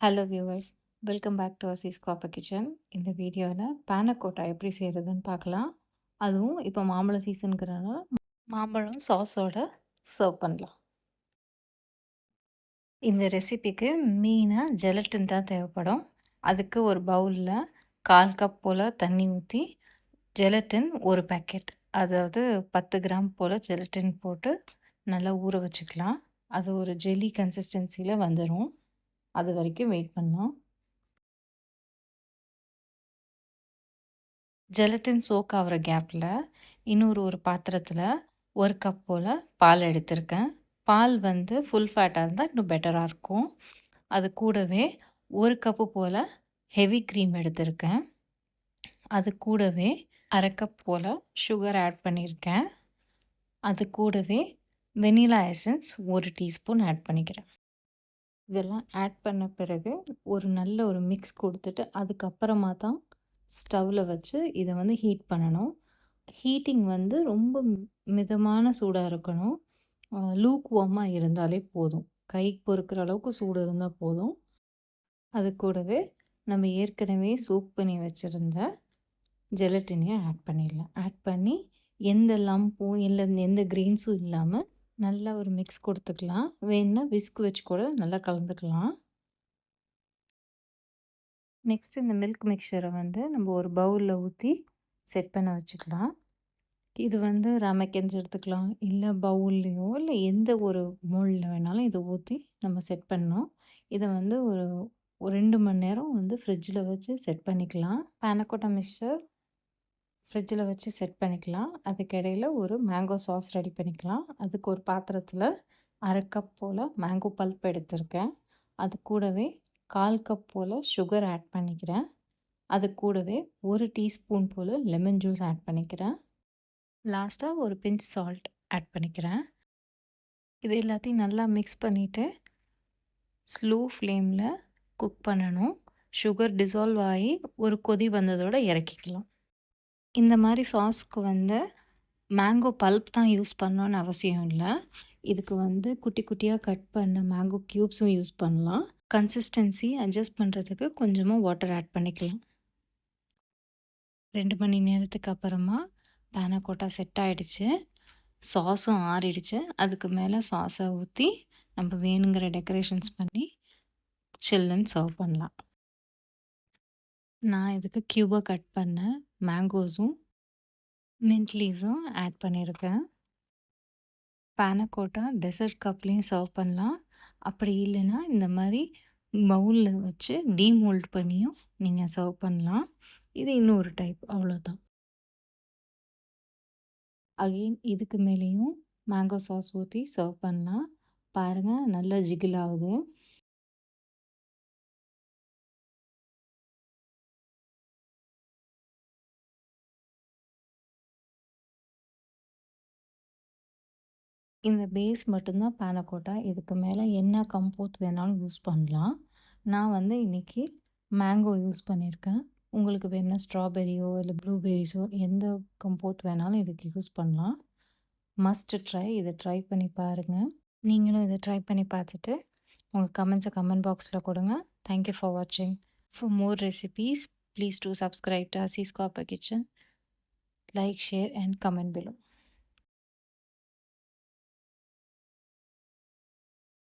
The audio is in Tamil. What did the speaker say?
Hello viewers, welcome back to Aziz copper kitchen. இந்த வீடியோவில் பேனக்கோட்டா எப்படி செய்கிறதுன்னு பார்க்கலாம். அதுவும் இப்போ மாம்பழம் சீசனுங்கிறனால மாம்பழம் சாஸோட சர்வ் பண்ணலாம். இந்த ரெசிபிக்கு மெயினாக ஜெலட்டின் தான் தேவைப்படும். அதுக்கு ஒரு பவுலில் 1/4 கப் போல் தண்ணி ஊற்றி ஜெலட்டின் ஒரு பேக்கெட், அதாவது 10 கிராம் போல் ஜெலட்டின் போட்டு நல்லா ஊற வச்சுக்கலாம். அது ஒரு ஜெல்லி கன்சிஸ்டன்சியில் வந்துடும். அது வரைக்கும் வெயிட் பண்ணலாம். ஜெலட்டின் சோக் ஆகிற கேப்பில் இன்னொரு ஒரு பாத்திரத்தில் 1 கப் போல் பால் எடுத்திருக்கேன். பால் வந்து ஃபுல் ஃபேட்டாக இருந்தால் இன்னும் பெட்டராக இருக்கும். அது கூடவே 1 கப்பு போல் ஹெவி க்ரீம் எடுத்திருக்கேன். அது கூடவே 1/2 கப் போல் சுகர் ஆட் பண்ணியிருக்கேன். அது கூடவே வெனிலா எசன்ஸ் 1 டீஸ்பூன் ஆட் பண்ணிக்கிறேன். இதெல்லாம் ஆட் பண்ண பிறகு ஒரு நல்ல ஒரு மிக்ஸ் கொடுத்துட்டு அதுக்கப்புறமா தான் ஸ்டவ்வில் வச்சு இதை வந்து ஹீட் பண்ணணும். ஹீட்டிங் வந்து ரொம்ப மிதமான சூடாக இருக்கணும். லூக் வார்மாக இருந்தாலே போதும். கைக்கு பொறுக்கிற அளவுக்கு சூடு இருந்தால் போதும். அது கூடவே நம்ம ஏற்கனவே சோக் பண்ணி வச்சுருந்த ஜெலட்டினையும் ஆட் பண்ணிடலாம். ஆட் பண்ணி எந்த லம்பும் இல்லை எந்த கிரெயின்ஸும் இல்லாமல் நல்லா ஒரு மிக்ஸ் கொடுத்துக்கலாம். வேணுன்னா விஸ்க் வச்சு கூட நல்லா கலந்துக்கலாம். நெக்ஸ்ட்டு இந்த மில்க் மிக்சரை வந்து நம்ம ஒரு பவுலில் ஊற்றி செட் பண்ண வச்சுக்கலாம். இது வந்து ரமக்கன்ஸ் எடுத்துக்கலாம், இல்லை பவுல்லையோ இல்லை எந்த ஒரு மோல்டில் வேணாலும் இதை ஊற்றி நம்ம செட் பண்ணோம். இதை வந்து ஒரு 2 மணி நேரம் வந்து ஃப்ரிட்ஜில் வச்சு செட் பண்ணிக்கலாம். பேனக்கோட்டா மிக்சர் ஃப்ரிட்ஜில் வச்சு செட் பண்ணிக்கலாம். அதுக்கிடையில் ஒரு மேங்கோ சாஸ் ரெடி பண்ணிக்கலாம். அதுக்கு ஒரு பாத்திரத்தில் 1/2 கப் போல் மேங்கோ பல்ப் எடுத்திருக்கேன். அது கூடவே 1/4 கப் போல் சுகர் ஆட் பண்ணிக்கிறேன். அது கூடவே 1 டீஸ்பூன் போல் லெமன் ஜூஸ் ஆட் பண்ணிக்கிறேன். லாஸ்ட்டாக ஒரு பிஞ்ச் சால்ட் ஆட் பண்ணிக்கிறேன். இது எல்லாத்தையும் நல்லா மிக்ஸ் பண்ணிவிட்டு ஸ்லோ ஃப்ளேமில் குக் பண்ணணும். சுகர் டிசால்வ் ஆகி ஒரு கொதி வந்ததோடு இறக்கிக்கலாம். இந்த மாதிரி சாஸ்க்கு வந்து மேங்கோ பல்ப் தான் யூஸ் பண்ணணுன்னு அவசியம் இல்லை. இதுக்கு வந்து குட்டி குட்டியாக கட் பண்ண மேங்கோ க்யூப்ஸும் யூஸ் பண்ணலாம். கன்சிஸ்டன்சி அட்ஜஸ்ட் பண்ணுறதுக்கு கொஞ்சமாக வாட்டர் ஆட் பண்ணிக்கலாம். 2 மணி நேரத்துக்கு அப்புறமா பேனக்கோட்டா செட் ஆகிடுச்சு. சாஸும் ஆறிடுச்சு. அதுக்கு மேலே சாஸை ஊற்றி நம்ம வேணுங்கிற டெக்கரேஷன்ஸ் பண்ணி சில்லுன்னு சர்வ் பண்ணலாம். நான் இதுக்கு க்யூபாக கட் பண்ண மேங்கோஸும் மின்ட் லீவ்ஸும் ஆட் பண்ணியிருக்கேன். பேனக்கோட்டா டெசர்ட் கப்லேயும் சர்வ் பண்ணலாம். அப்படி இல்லைன்னா இந்த மாதிரி பவுலில் வச்சு டீமோல்ட் பண்ணியும் நீங்கள் சர்வ் பண்ணலாம். இது இன்னொரு டைப், அவ்வளோதான். அகெயின் இதுக்கு மேலேயும் மேங்கோ சாஸ் ஊற்றி சர்வ் பண்ணலாம். பாருங்கள், நல்லா ஜிகில் ஆகுது. இந்த பேஸ் மட்டும்தான் பேனக்கோட்டா. இதுக்கு மேலே என்ன கம்போத் வேணாலும் யூஸ் பண்ணலாம். நான் வந்து இன்றைக்கி மேங்கோ யூஸ் பண்ணியிருக்கேன். உங்களுக்கு வேணால் ஸ்ட்ராபெரியோ இல்லை ப்ளூபெரிஸோ எந்த கம்போத் வேணாலும் இதுக்கு யூஸ் பண்ணலாம். Must try. இதை ட்ரை பண்ணி பாருங்கள். நீங்களும் இதை ட்ரை பண்ணி பார்த்துட்டு உங்கள் கமெண்ட்ஸை கமெண்ட் பாக்ஸில் கொடுங்க. தேங்க்யூ ஃபார் வாட்சிங். For more recipes please do subscribe to Aziz copper kitchen. Like, share and comment below.